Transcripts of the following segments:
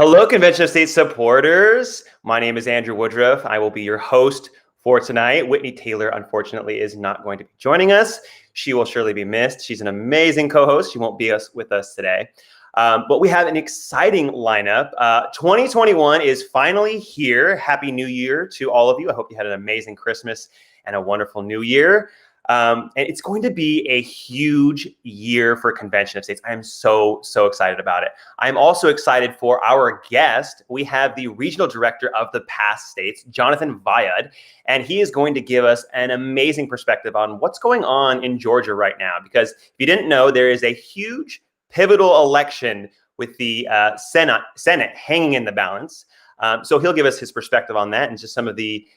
Hello, Convention of State supporters. My name is Andrew Woodruff. I will be your host for tonight. Whitney Taylor, unfortunately, is not going to be joining us. She will surely be missed. She's an amazing co-host. She won't be with us today. But we have an exciting lineup. 2021 is finally here. Happy New Year to all of you. I hope you had an amazing Christmas and a wonderful New Year. And it's going to be a huge year for Convention of States. I am so excited about it. I'm also excited for our guest. We have the regional director of the past states, Jonathan Vyad, and he is going to give us an amazing perspective on what's going on in Georgia right now. Because if you didn't know, there is a huge pivotal election with the Senate hanging in the balance. So he'll give us his perspective on that and just some of the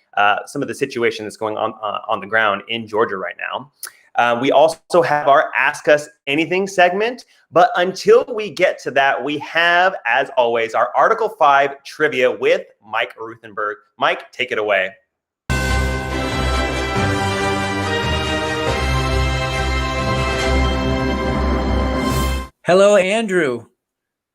situation that's going on the ground in Georgia right now. We also have our Ask Us Anything segment, but until we get to that, we have, as always, our Article 5 trivia with Mike Ruthenberg. Mike, take it away. Hello, Andrew.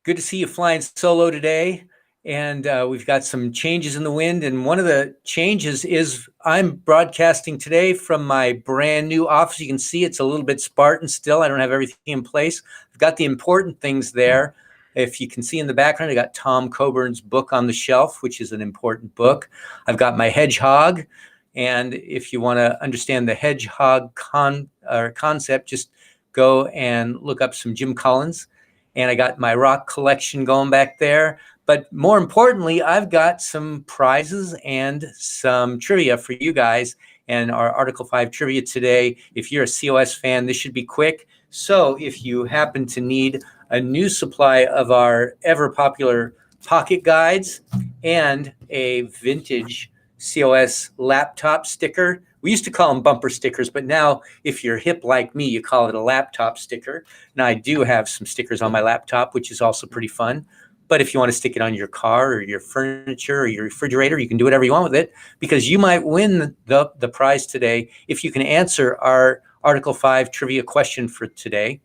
Good to see you flying solo today. And we've got some changes in the wind. And one of the changes is I'm broadcasting today from my brand new office. You can see it's a little bit Spartan still. I don't have everything in place. I've got the important things there. If you can see in the background, I got Tom Coburn's book on the shelf, which is an important book. I've got my hedgehog. And if you want to understand the hedgehog concept, just go and look up some Jim Collins. And I got my rock collection going back there. But more importantly, I've got some prizes and some trivia for you guys. And our Article 5 trivia today, if you're a COS fan, this should be quick. So if you happen to need a new supply of our ever popular pocket guides and a vintage COS laptop sticker, we used to call them bumper stickers, but now if you're hip like me, you call it a laptop sticker. Now I do have some stickers on my laptop, which is also pretty fun. But if you want to stick it on your car or your furniture or your refrigerator, you can do whatever you want with it, because you might win the prize today if you can answer our Article 5 trivia question for today.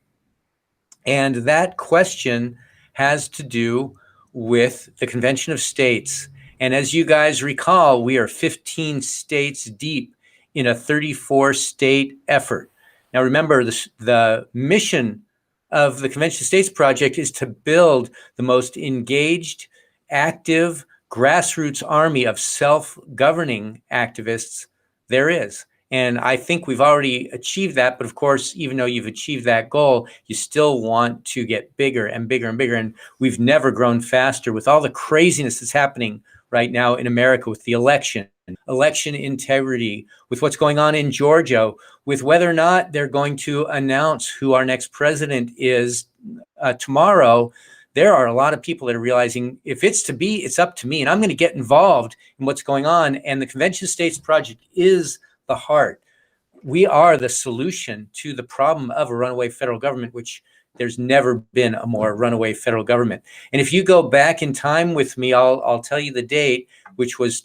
And that question has to do with the Convention of States. And as you guys recall, we are 15 states deep in a 34-state effort. Now remember, the mission of the Convention of States project is to build the most engaged, active, grassroots army of self-governing activists there is. And I think we've already achieved that. But of course, even though you've achieved that goal, you still want to get bigger and bigger and bigger. And we've never grown faster with all the craziness that's happening right now in America with the election integrity, with what's going on in Georgia, with whether or not they're going to announce who our next president is tomorrow. There are a lot of people that are realizing if it's to be, it's up to me, and I'm going to get involved in what's going on. And the Convention of States project is the heart. We are the solution to the problem of a runaway federal government, which there's never been a more runaway federal government. And if you go back in time with me, I'll tell you the date, which was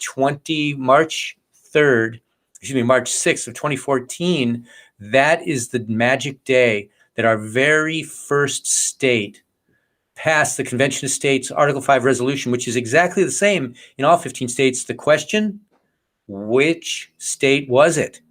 March 6th of 2014. That is the magic day that our very first state passed the Convention of States Article 5 resolution, which is exactly the same in all 15 states. The question, which state was it?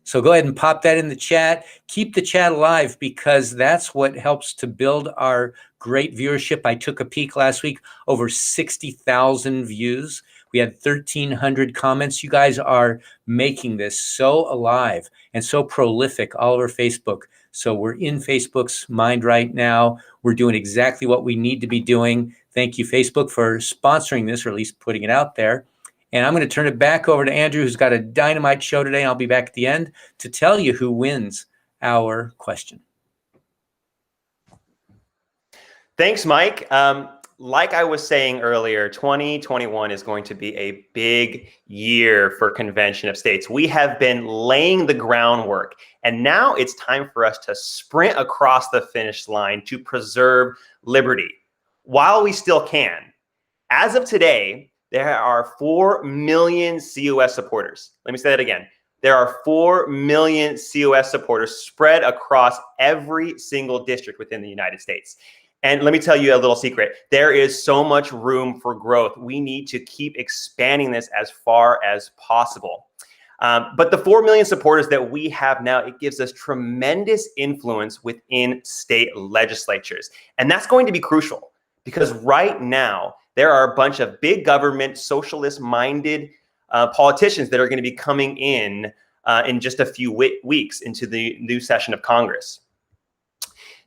So go ahead and pop that in the chat. Keep the chat alive, because that's what helps to build our great viewership. I took a peek last week, over 60,000 views. We had 1,300 comments. You guys are making this so alive and so prolific all over Facebook. So we're in Facebook's mind right now. We're doing exactly what we need to be doing. Thank you, Facebook, for sponsoring this, or at least putting it out there. And I'm going to turn it back over to Andrew, who's got a dynamite show today. And I'll be back at the end to tell you who wins our question. Thanks, Mike. Like I was saying earlier, 2021 is going to be a big year for Convention of States. We have been laying the groundwork, and now it's time for us to sprint across the finish line to preserve liberty while we still can. As of today, there are 4 million COS supporters. Let me say that again. There are 4 million COS supporters spread across every single district within the United States. And let me tell you a little secret. There is so much room for growth. We need to keep expanding this as far as possible. But the 4 million supporters that we have now, it gives us tremendous influence within state legislatures. And that's going to be crucial because right now, there are a bunch of big government, socialist-minded politicians that are going to be coming in just a few weeks into the new session of Congress.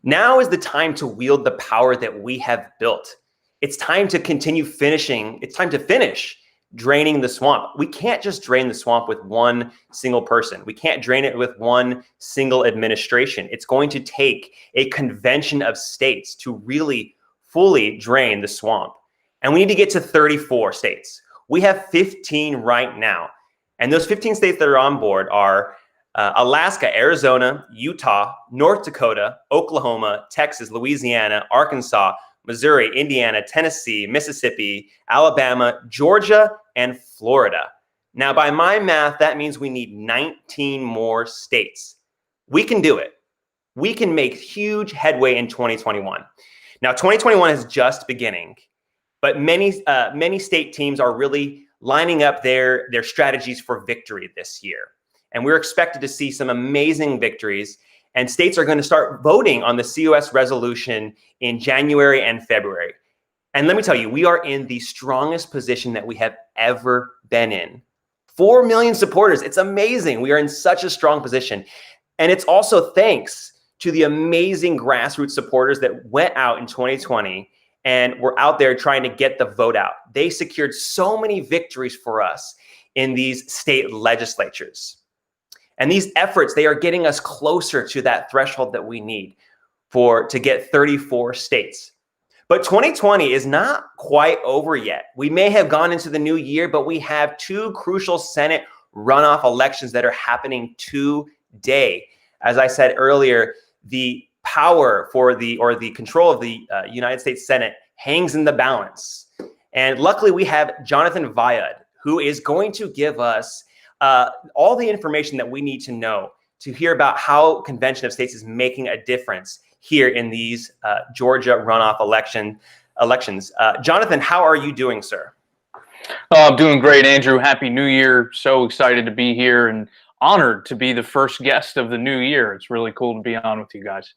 Now is the time to wield the power that we have built. It's time to continue finishing. It's time to finish draining the swamp. We can't just drain the swamp with one single person. We can't drain it with one single administration. It's going to take a convention of states to really fully drain the swamp. And we need to get to 34 states. We have 15 right now. And those 15 states that are on board are Alaska, Arizona, Utah, North Dakota, Oklahoma, Texas, Louisiana, Arkansas, Missouri, Indiana, Tennessee, Mississippi, Alabama, Georgia, and Florida. Now, by my math, that means we need 19 more states. We can do it. We can make huge headway in 2021. Now, 2021 is just beginning, but many state teams are really lining up their strategies for victory this year. And we're expected to see some amazing victories. And states are going to start voting on the COS resolution in January and February. And let me tell you, we are in the strongest position that we have ever been in. 4 million supporters. It's amazing. We are in such a strong position. And it's also thanks to the amazing grassroots supporters that went out in 2020 and were out there trying to get the vote out. They secured so many victories for us in these state legislatures. And these efforts, they are getting us closer to that threshold that we need to get 34 states. But 2020 is not quite over yet. We may have gone into the new year, but we have 2 crucial Senate runoff elections that are happening today. As I said earlier, the power for the control of the United States Senate hangs in the balance. And luckily we have Jonathan Vyad, who is going to give us all the information that we need to know to hear about how Convention of States is making a difference here in these Georgia runoff elections. Jonathan, how are you doing, sir? I'm doing great, Andrew. Happy New Year. So excited to be here and honored to be the first guest of the new year. It's really cool to be on with you guys.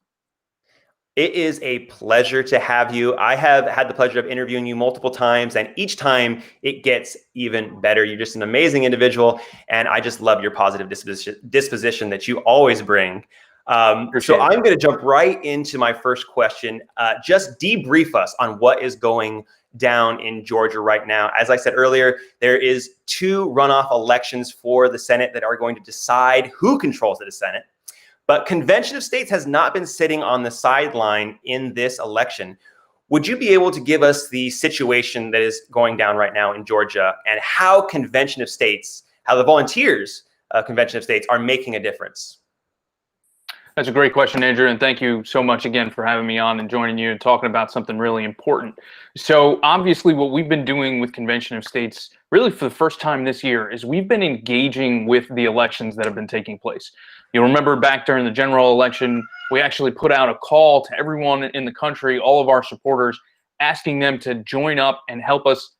It is a pleasure to have you. I have had the pleasure of interviewing you multiple times, and each time it gets even better. You're just an amazing individual, and I just love your positive disposition that you always bring. So I'm going to jump right into my first question. Just debrief us on what is going down in Georgia right now. As I said earlier, there is 2 runoff elections for the Senate that are going to decide who controls the Senate. But Convention of States has not been sitting on the sideline in this election. Would you be able to give us the situation that is going down right now in Georgia and how Convention of States, how the volunteers Convention of States are making a difference? That's a great question, Andrew, and thank you so much again for having me on and joining you and talking about something really important. So obviously what we've been doing with Convention of States really for the first time this year is we've been engaging with the elections that have been taking place. You'll remember back during the general election, we actually put out a call to everyone in the country, all of our supporters, asking them to join up and help us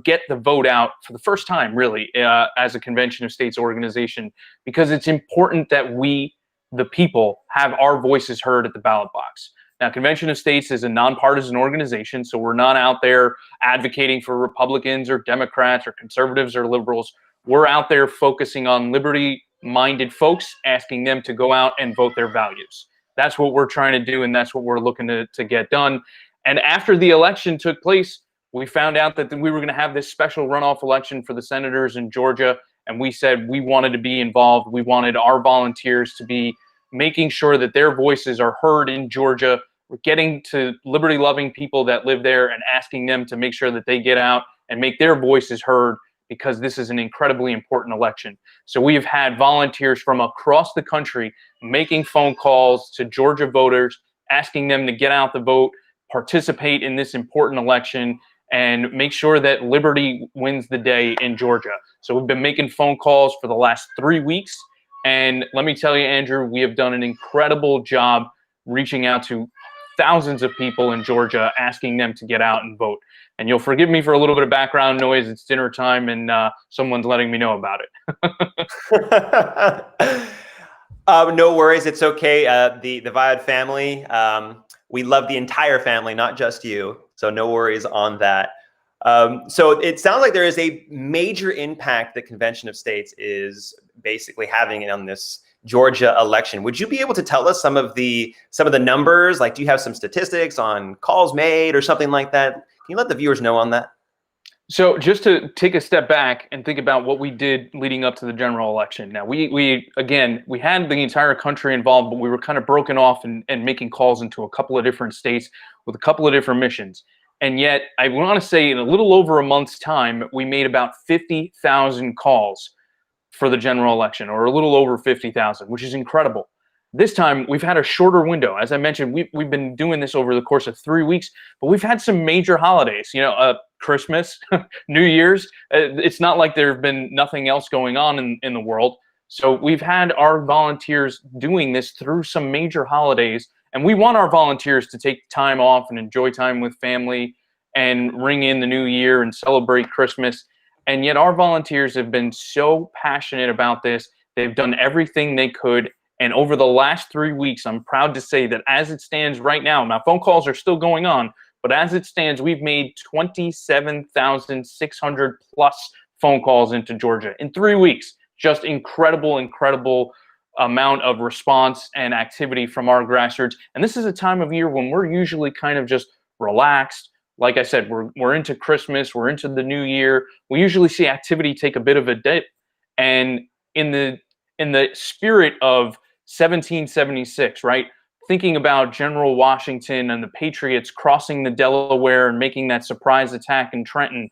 get the vote out for the first time, really, as a Convention of States organization, because it's important that we, the people, have our voices heard at the ballot box. Now, Convention of States is a nonpartisan organization, so we're not out there advocating for Republicans or Democrats or conservatives or liberals. We're out there focusing on liberty-minded folks, asking them to go out and vote their values. That's what we're trying to do, and that's what we're looking to get done. And after the election took place, we found out that we were going to have this special runoff election for the senators in Georgia, and we said we wanted to be involved. We wanted our volunteers to be making sure that their voices are heard in Georgia. We're getting to liberty-loving people that live there and asking them to make sure that they get out and make their voices heard, because this is an incredibly important election. So we have had volunteers from across the country making phone calls to Georgia voters, asking them to get out the vote, participate in this important election, and make sure that liberty wins the day in Georgia. So we've been making phone calls for the last 3 weeks. And let me tell you, Andrew, we have done an incredible job reaching out to thousands of people in Georgia asking them to get out and vote. And you'll forgive me for a little bit of background noise. It's dinner time, and someone's letting me know about it. No worries. It's okay. The Viad family, we love the entire family, not just you. So no worries on that. So it sounds like there is a major impact the Convention of States is basically having on this Georgia election. Would you be able to tell us some of the numbers? Like, do you have some statistics on calls made or something like that? Can you let the viewers know on that? So just to take a step back and think about what we did leading up to the general election. Now, we had the entire country involved, but we were kind of broken off and making calls into a couple of different states with a couple of different missions. And yet, I want to say in a little over a month's time, we made about 50,000 calls for the general election, or a little over 50,000, which is incredible. This time, we've had a shorter window. As I mentioned, we've been doing this over the course of 3 weeks, but we've had some major holidays, Christmas, New Year's. It's not like there have been nothing else going on in the world. So we've had our volunteers doing this through some major holidays, and we want our volunteers to take time off and enjoy time with family and ring in the new year and celebrate Christmas. And yet our volunteers have been so passionate about this. They've done everything they could. And over the last 3 weeks, I'm proud to say that as it stands right now, phone calls are still going on, but as it stands, we've made 27,600 plus phone calls into Georgia in 3 weeks. Just incredible amount of response and activity from our grassroots. And this is a time of year when we're usually kind of just relaxed. Like I said, we're into Christmas, we're into the new year. We usually see activity take a bit of a dip. And in the spirit of 1776, right? Thinking about General Washington and the Patriots crossing the Delaware and making that surprise attack in Trenton,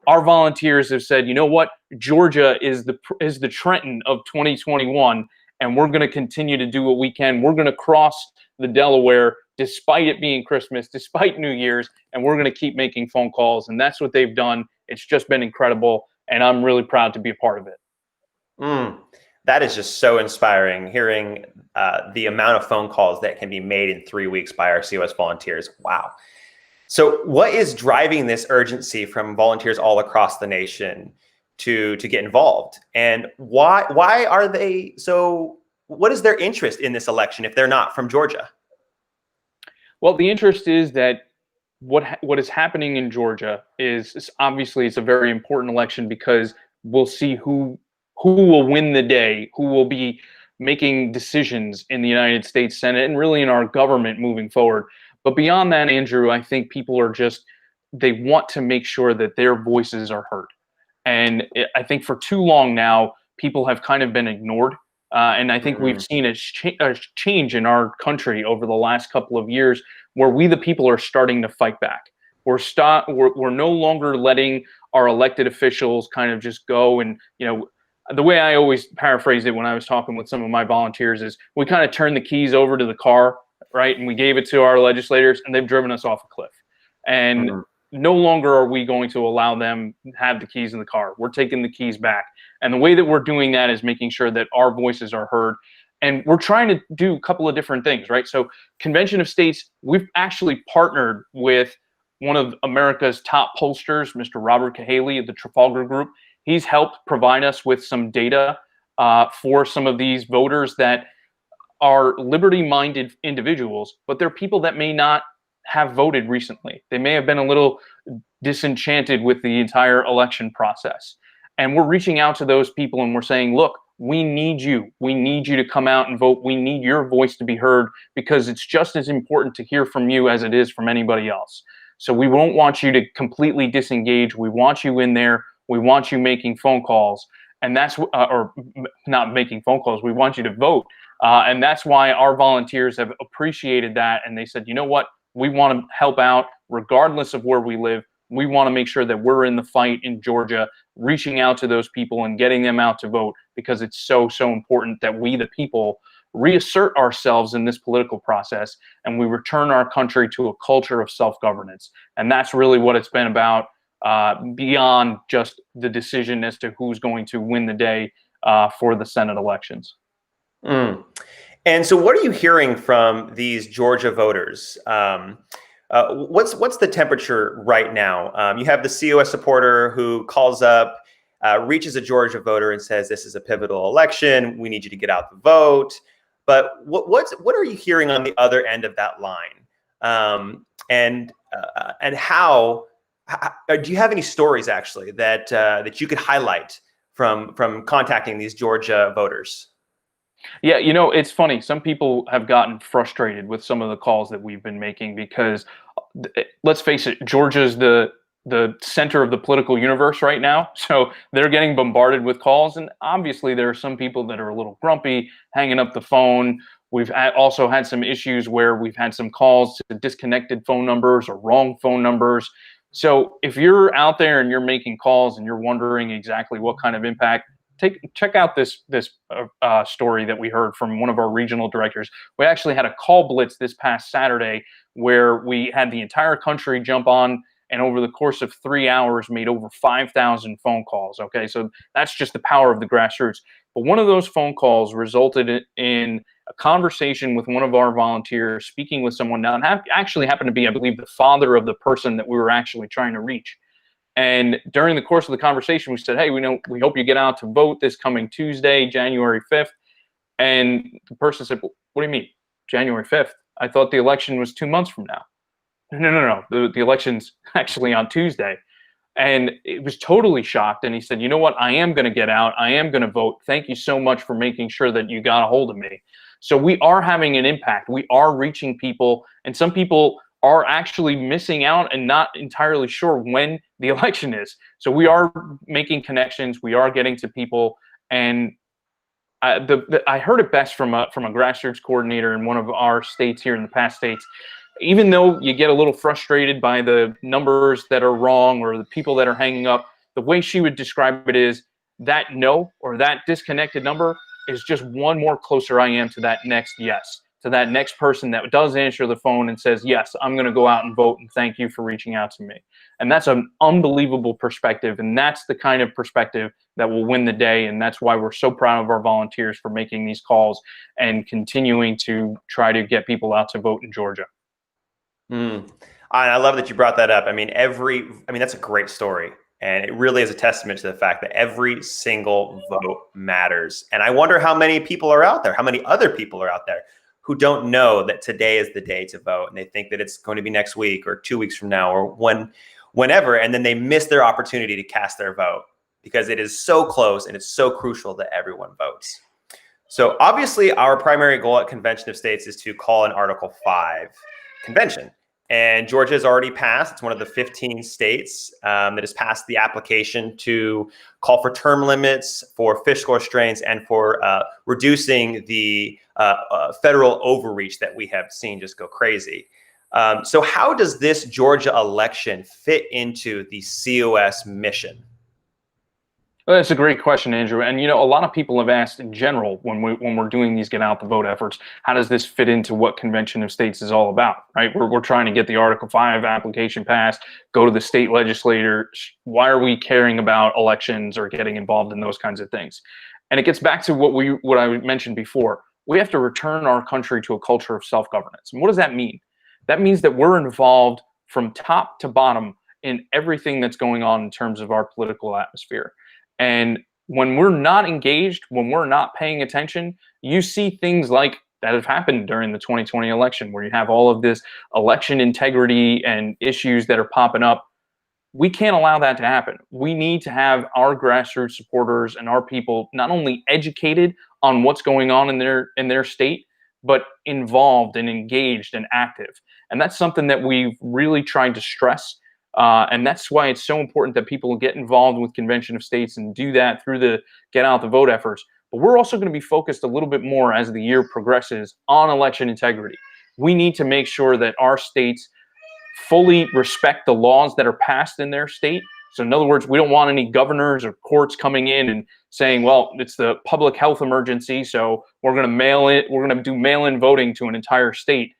our volunteers have said, you know what? Georgia is the Trenton of 2021, and we're going to continue to do what we can. We're going to cross the Delaware despite it being Christmas, despite New Year's, and we're going to keep making phone calls. And that's what they've done. It's just been incredible, and I'm really proud to be a part of it. That is just so inspiring, hearing the amount of phone calls that can be made in 3 weeks by our COS volunteers. Wow. So what is driving this urgency from volunteers all across the nation to get involved? And why are they so, what is their interest in this election if they're not from Georgia? Well, the interest is that what is happening in Georgia is obviously it's a very important election because we'll see who will win the day, who will be making decisions in the United States Senate and really in our government moving forward. But beyond that, Andrew, I think people are they want to make sure that their voices are heard. And I think for too long now, people have kind of been ignored. And I think we've seen a change in our country over the last couple of years where we, the people, are starting to fight back. We're no longer letting our elected officials kind of just go and, the way I always paraphrase it when I was talking with some of my volunteers is we kind of turned the keys over to the car, right? And we gave it to our legislators and they've driven us off a cliff. And no longer are we going to allow them to have the keys in the car. We're taking the keys back. And the way that we're doing that is making sure that our voices are heard. And we're trying to do a couple of different things, right? So Convention of States, we've actually partnered with one of America's top pollsters, Mr. Robert Cahaley of the Trafalgar Group. He's helped provide us with some data for some of these voters that are liberty-minded individuals, but they're people that may not have voted recently. They may have been a little disenchanted with the entire election process. And we're reaching out to those people and we're saying, look, we need you. We need you to come out and vote. We need your voice to be heard because it's just as important to hear from you as it is from anybody else. So we won't want you to completely disengage. We want you in there. We want you making phone calls, and that's or not making phone calls. We want you to vote, and that's why our volunteers have appreciated that. And they said, you know what? We want to help out regardless of where we live. We want to make sure that we're in the fight in Georgia, reaching out to those people and getting them out to vote because it's so important that we, the people, reassert ourselves in this political process and we return our country to a culture of self-governance. And that's really what it's been about. Beyond just the decision as to who's going to win the day for the Senate elections. And so, what are you hearing from these Georgia voters? What's the temperature right now? You have the COS supporter who calls up, reaches a Georgia voter and says, "This is a pivotal election. We need you to get out the vote." But what are you hearing on the other end of that line? And how do you have any stories actually that you could highlight from contacting these Georgia voters? Yeah, it's funny. Some people have gotten frustrated with some of the calls that we've been making because, let's face it, Georgia's the center of the political universe right now. So they're getting bombarded with calls, and obviously there are some people that are a little grumpy, hanging up the phone. We've also had some issues where we've had some calls to disconnected phone numbers or wrong phone numbers. So if you're out there and you're making calls and you're wondering exactly what kind of impact, check out this story that we heard from one of our regional directors. We actually had a call blitz this past Saturday where we had the entire country jump on, and over the course of 3 hours made over 5,000 phone calls. Okay, so that's just the power of the grassroots. But one of those phone calls resulted in a conversation with one of our volunteers speaking with someone. Now, it actually happened to be, I believe, the father of the person that we were actually trying to reach. And during the course of the conversation, we said, "Hey, we hope you get out to vote this coming Tuesday, January 5th." And the person said, "What do you mean, January 5th? I thought the election was 2 months from now." No. The election's actually on Tuesday. And it was totally shocked. And he said, "You know what? I am going to get out. I am going to vote. Thank you so much for making sure that you got a hold of me." So we are having an impact. We are reaching people, and some people are actually missing out and not entirely sure when the election is. So we are making connections. We are getting to people. And I heard it best from a grassroots coordinator in one of our states here in the past states. Even though you get a little frustrated by the numbers that are wrong or the people that are hanging up, the way she would describe it is that no or that disconnected number is just one more closer I am to that next yes, to that next person that does answer the phone and says, "Yes, I'm going to go out and vote, and thank you for reaching out to me." And that's an unbelievable perspective. And that's the kind of perspective that will win the day. And that's why we're so proud of our volunteers for making these calls and continuing to try to get people out to vote in Georgia. I love that you brought that up. I mean, that's a great story. And it really is a testament to the fact that every single vote matters. And I wonder how many people are out there, how many other people are out there who don't know that today is the day to vote. And they think that it's going to be next week or 2 weeks from now or whenever. And then they miss their opportunity to cast their vote because it is so close and it's so crucial that everyone votes. So obviously our primary goal at Convention of States is to call an Article 5 convention. And Georgia has already passed. It's one of the 15 states that has passed the application to call for term limits, for fiscal restraints, and for reducing the federal overreach that we have seen just go crazy. So how does this Georgia election fit into the COS mission? Well, that's a great question, Andrew. And a lot of people have asked in general when we're doing these get out the vote efforts, how does this fit into what Convention of States is all about? Right? We're trying to get the Article 5 application passed, go to the state legislators. Why are we caring about elections or getting involved in those kinds of things? And it gets back to what I mentioned before. We have to return our country to a culture of self-governance. And what does that mean? That means that we're involved from top to bottom in everything that's going on in terms of our political atmosphere. And when we're not engaged, when we're not paying attention, you see things like that have happened during the 2020 election, where you have all of this election integrity and issues that are popping up. We can't allow that to happen. We need to have our grassroots supporters and our people not only educated on what's going on in their state, but involved and engaged and active. And that's something that we've really tried to stress. And that's why it's so important that people get involved with Convention of States and do that through the get out the vote efforts. But we're also going to be focused a little bit more as the year progresses on election integrity. We need to make sure that our states fully respect the laws that are passed in their state. So in other words, we don't want any governors or courts coming in and saying, well, it's the public health emergency, so we're going to do mail-in voting to an entire state.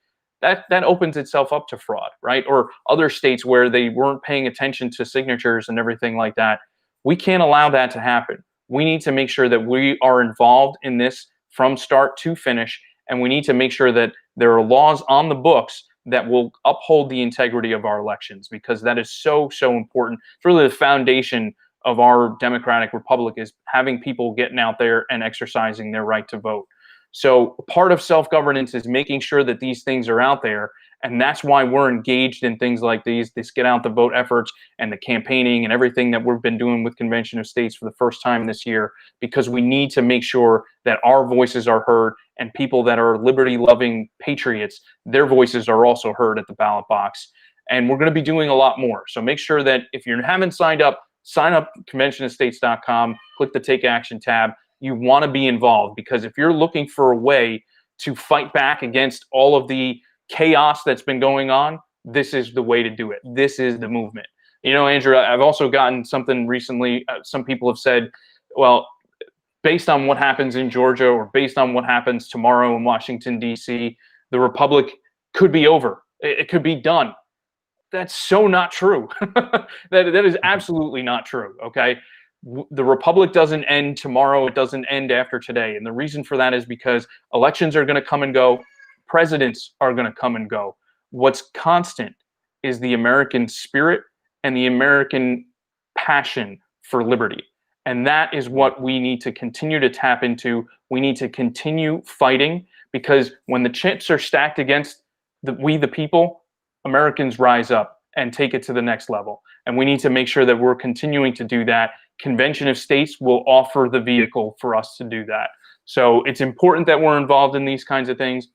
That opens itself up to fraud, right? Or other states where they weren't paying attention to signatures and everything like that. We can't allow that to happen. We need to make sure that we are involved in this from start to finish and we need to make sure that there are laws on the books that will uphold the integrity of our elections, because that is so, so important. It's really the foundation of our democratic republic, is having people getting out there and exercising their right to vote. So part of self-governance is making sure that these things are out there. And that's why we're engaged in things like these get out the vote efforts and the campaigning and everything that we've been doing with Convention of States for the first time this year, because we need to make sure that our voices are heard, and people that are liberty-loving patriots, their voices are also heard at the ballot box. And we're going to be doing a lot more. So make sure that if you haven't signed up, sign up conventionofstates.com, click the Take Action tab. You want to be involved, because if you're looking for a way to fight back against all of the chaos that's been going on, this is the way to do it. This is the movement. You know, Andrew, I've also gotten something recently. Some people have said, well, based on what happens in Georgia, or based on what happens tomorrow in Washington, D.C., the republic could be over. It could be done. That's so not true. that is absolutely not true. Okay. The republic doesn't end tomorrow. It doesn't end after today. And the reason for that is because elections are going to come and go. Presidents are going to come and go. What's constant is the American spirit and the American passion for liberty. And that is what we need to continue to tap into. We need to continue fighting, because when the chips are stacked against we the people, Americans rise up and take it to the next level. And we need to make sure that we're continuing to do that. Convention of States will offer the vehicle for us to do that. So it's important that we're involved in these kinds of things,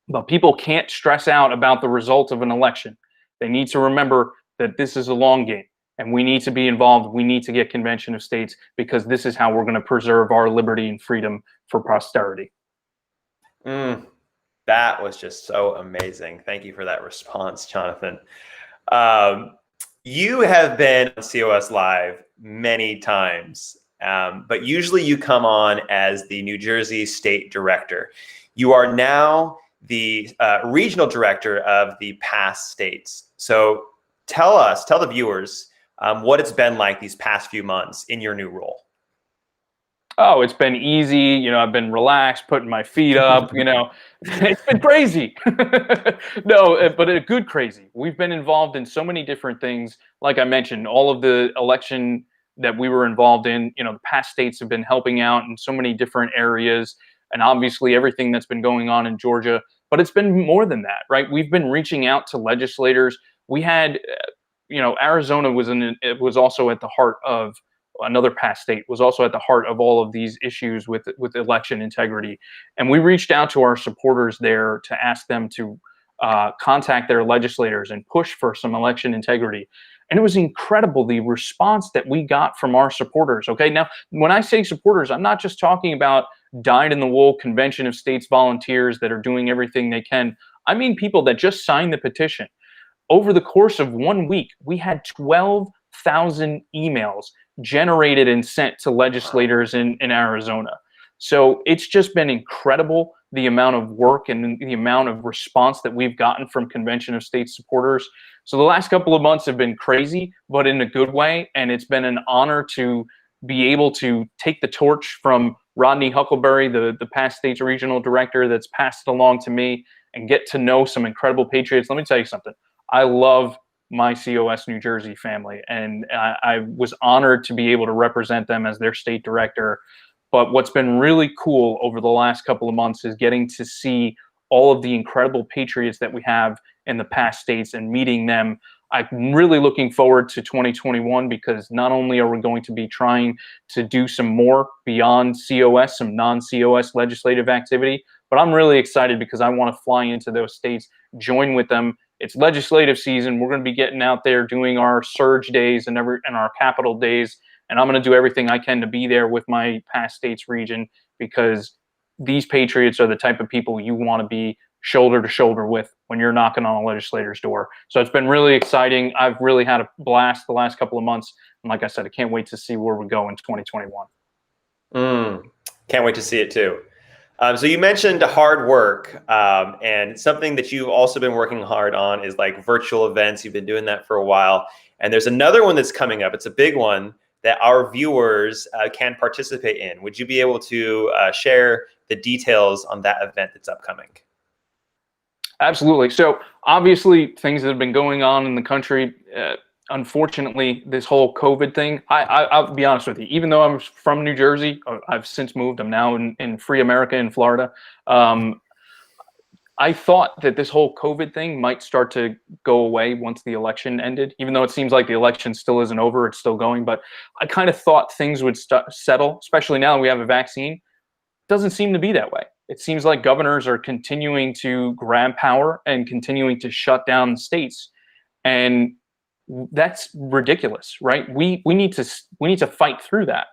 but people can't stress out about the result of an election. They need to remember that this is a long game, and we need to be involved. We need to get Convention of States, because this is how we're going to preserve our liberty and freedom for posterity. That was just so amazing. Thank you for that response, Jonathan. You have been on COS Live many times, but usually you come on as the New Jersey State Director. You are now the regional director of the past states. So tell the viewers what it's been like these past few months in your new role. Oh, it's been easy. You know, I've been relaxed, putting my feet up, you know, it's been crazy. No, but a good crazy. We've been involved in so many different things. Like I mentioned, all of the election that we were involved in, you know, the past states have been helping out in so many different areas, and obviously everything that's been going on in Georgia, but it's been more than that, right? We've been reaching out to legislators. We had, you know, Arizona was also at the heart of, another past state was also at the heart of all of these issues with election integrity. And we reached out to our supporters there to ask them to contact their legislators and push for some election integrity. And it was incredible, the response that we got from our supporters. Okay, now, when I say supporters, I'm not just talking about dyed-in-the-wool Convention of States volunteers that are doing everything they can. I mean people that just signed the petition. Over the course of 1 week, we had 12,000 emails generated and sent to legislators in Arizona. So it's just been incredible, the amount of work and the amount of response that we've gotten from Convention of States supporters. So the last couple of months have been crazy, but in a good way. And it's been an honor to be able to take the torch from Rodney Huckleberry, the past state's regional director, that's passed it along to me, and get to know some incredible patriots. Let me tell you something. I love my COS New Jersey family, and I was honored to be able to represent them as their state director. But what's been really cool over the last couple of months is getting to see all of the incredible patriots that we have in the past states and meeting them. I'm really looking forward to 2021, because not only are we going to be trying to do some more beyond COS, some non-COS legislative activity, but I'm really excited because I want to fly into those states, join with them. It's legislative season. We're going to be getting out there doing our surge days and our capital days. And I'm going to do everything I can to be there with my past states region, because these patriots are the type of people you want to be shoulder to shoulder with when you're knocking on a legislator's door. So it's been really exciting. I've really had a blast the last couple of months. And like I said, I can't wait to see where we go in 2021. Can't wait to see it too. So you mentioned hard work, and something that you've also been working hard on is like virtual events. You've been doing that for a while. And there's another one that's coming up. It's a big one that our viewers can participate in. Would you be able to share the details on that event that's upcoming. Absolutely. So obviously things that have been going on in the country, unfortunately, this whole COVID thing, I'll be honest with you, even though I'm from New Jersey, I've since moved, I'm now in free America in Florida. I thought that this whole COVID thing might start to go away once the election ended, even though it seems like the election still isn't over, it's still going. But I kind of thought things would settle, especially now that we have a vaccine. Doesn't seem to be that way. It seems like governors are continuing to grab power and continuing to shut down the states. And that's ridiculous, right? We need to fight through that.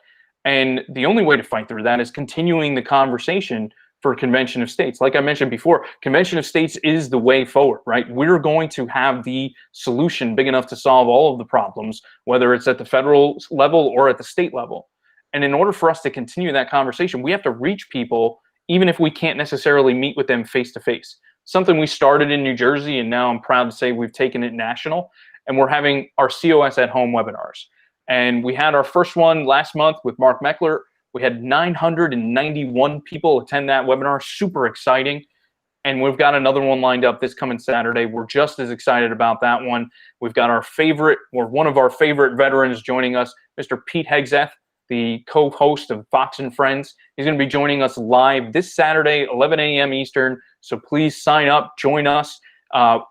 And the only way to fight through that is continuing the conversation for Convention of States. Like I mentioned before, Convention of States is the way forward, right? We're going to have the solution big enough to solve all of the problems, whether it's at the federal level or at the state level. And in order for us to continue that conversation, we have to reach people, even if we can't necessarily meet with them face to face. Something we started in New Jersey, and now I'm proud to say we've taken it national, and we're having our COS at home webinars. And we had our first one last month with Mark Meckler. We had 991 people attend that webinar, super exciting. And we've got another one lined up this coming Saturday. We're just as excited about that one. We've got our favorite, or one of our favorite veterans joining us, Mr. Pete Hegseth, the co-host of Fox and Friends. He's going to be joining us live this Saturday, 11 a.m. Eastern. So please sign up, join us.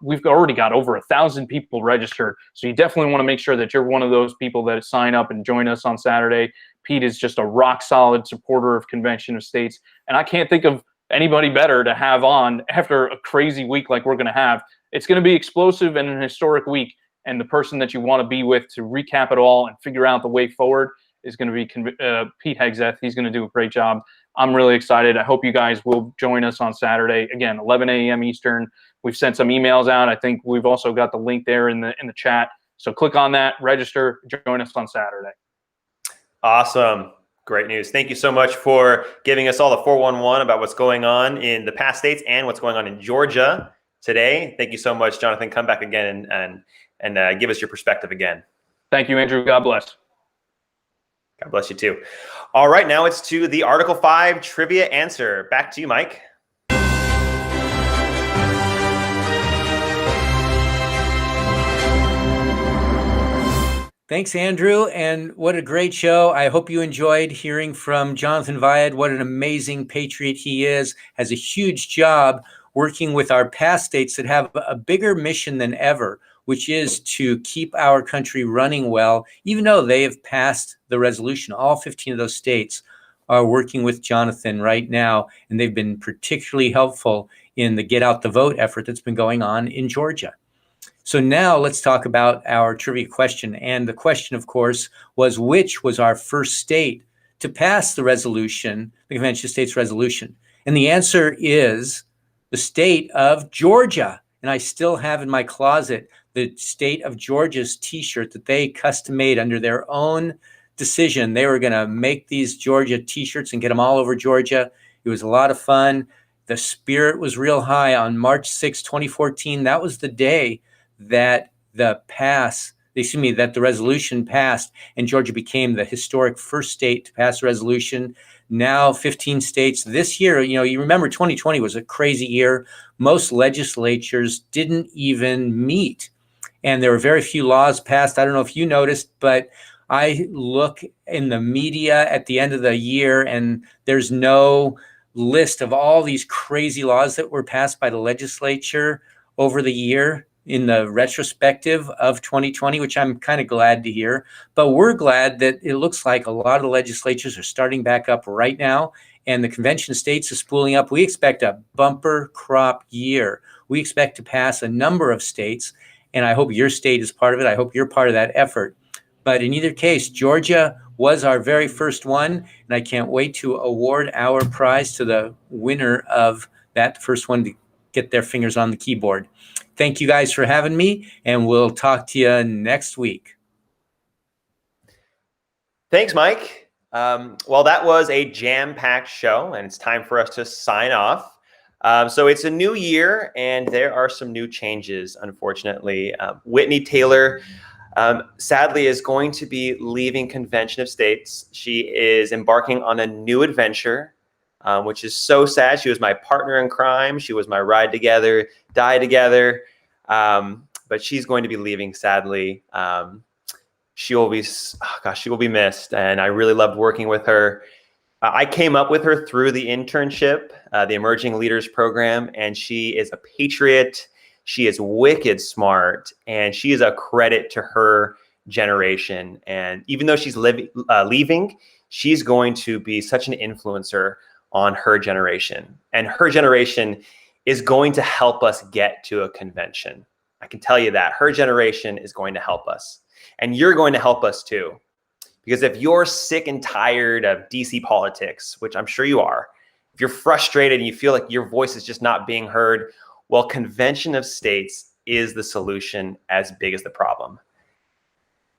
We've already got over 1,000 people registered. So you definitely want to make sure that you're one of those people that sign up and join us on Saturday. Pete is just a rock solid supporter of Convention of States. And I can't think of anybody better to have on after a crazy week like we're going to have. It's going to be explosive and an historic week. And the person that you want to be with to recap it all and figure out the way forward is going to be Pete Hegseth. He's going to do a great job. I'm really excited. I hope you guys will join us on Saturday. Again, 11 a.m. Eastern. We've sent some emails out. I think we've also got the link there in the chat. So click on that, register, join us on Saturday. Awesome. Great news. Thank you so much for giving us all the 411 about what's going on in the past states and what's going on in Georgia today. Thank you so much, Jonathan. Come back again and give us your perspective again. Thank you, Andrew. God bless. God bless you too. All right, now it's to the Article 5 trivia answer. Back to you, Mike. Thanks, Andrew, and what a great show. I hope you enjoyed hearing from Jonathan Viad. What an amazing patriot he is, has a huge job working with our past states that have a bigger mission than ever, which is to keep our country running well, even though they have passed the resolution. All 15 of those states are working with Jonathan right now, and they've been particularly helpful in the Get Out the Vote effort that's been going on in Georgia. So now let's talk about our trivia question. And the question, of course, was which was our first state to pass the resolution, the Convention of States resolution? And the answer is the state of Georgia. And I still have in my closet the state of Georgia's t-shirt that they custom made under their own decision. They were going to make these Georgia t-shirts and get them all over Georgia. It was a lot of fun. The spirit was real high on March 6, 2014. That was the day that the resolution passed and Georgia became the historic first state to pass a resolution. Now 15 states this year, you remember 2020 was a crazy year. Most legislatures didn't even meet and there were very few laws passed. I don't know if you noticed, but I look in the media at the end of the year and there's no list of all these crazy laws that were passed by the legislature over the year in the retrospective of 2020, which I'm kind of glad to hear. But we're glad that it looks like a lot of the legislatures are starting back up right now, and the Convention of States is spooling up. We expect a bumper crop year. We expect to pass a number of states, and I hope your state is part of it. I hope you're part of that effort. But in either case, Georgia was our very first one, and I can't wait to award our prize to the winner of that first one to get their fingers on the keyboard. Thank you guys for having me, and we'll talk to you next week. Thanks, Mike. Well, that was a jam-packed show, and it's time for us to sign off. So it's a new year, and there are some new changes, unfortunately. Whitney Taylor, sadly, is going to be leaving Convention of States. She is embarking on a new adventure. which is so sad. She was my partner in crime. She was my ride together, die together. But she's going to be leaving, sadly. She will be missed. And I really loved working with her. I came up with her through the internship, the Emerging Leaders Program, and she is a patriot. She is wicked smart, and she is a credit to her generation. And even though she's leaving, she's going to be such an influencer on her generation. And her generation is going to help us get to a convention. I can tell you that. Her generation is going to help us. And you're going to help us too. Because if you're sick and tired of DC politics, which I'm sure you are, if you're frustrated and you feel like your voice is just not being heard, well, Convention of States is the solution as big as the problem.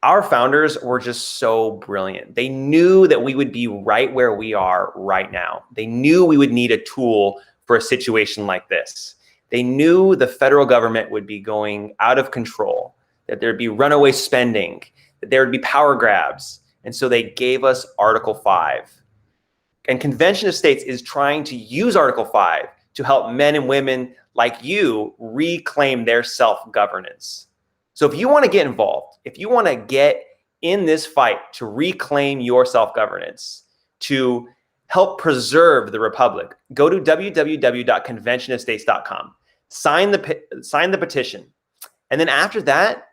Our founders were just so brilliant. They knew that we would be right where we are right now. They knew we would need a tool for a situation like this. They knew the federal government would be going out of control, that there'd be runaway spending, that there would be power grabs. And so they gave us Article 5. And Convention of States is trying to use Article 5 to help men and women like you reclaim their self-governance. So if you want to get involved, if you want to get in this fight to reclaim your self-governance, to help preserve the republic, go to www.conventionofstates.com. Sign the petition. And then after that,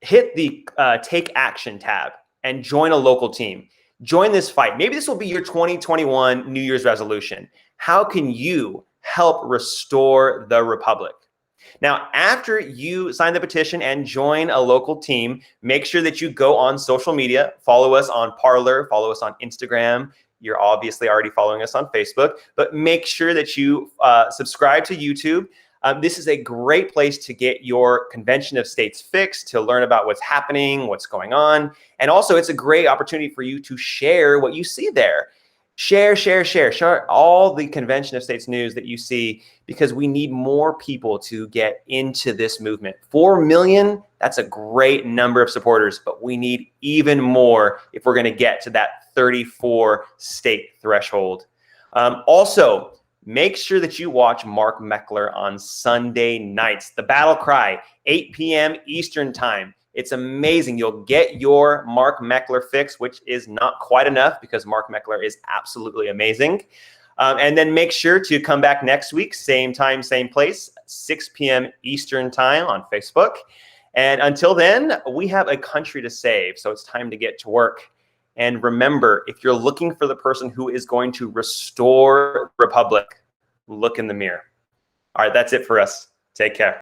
hit the Take Action tab and join a local team. Join this fight. Maybe this will be your 2021 New Year's resolution. How can you help restore the republic? Now, after you sign the petition and join a local team, make sure that you go on social media, follow us on Parler, follow us on Instagram. You're obviously already following us on Facebook, but make sure that you subscribe to YouTube. This is a great place to get your Convention of States fix, to learn about what's happening, what's going on. And also, it's a great opportunity for you to share what you see there. Share all the Convention of States news that you see, because we need more people to get into this movement. 4 million, that's a great number of supporters, but we need even more if we're going to get to that 34 state threshold. Also, make sure that you watch Mark Meckler on Sunday nights. The Battle Cry, 8 p.m. Eastern Time. It's amazing. You'll get your Mark Meckler fix, which is not quite enough because Mark Meckler is absolutely amazing. And then make sure to come back next week, same time, same place, 6 p.m. Eastern Time on Facebook. And until then, we have a country to save, so it's time to get to work. And remember, if you're looking for the person who is going to restore the republic, look in the mirror. All right, that's it for us. Take care.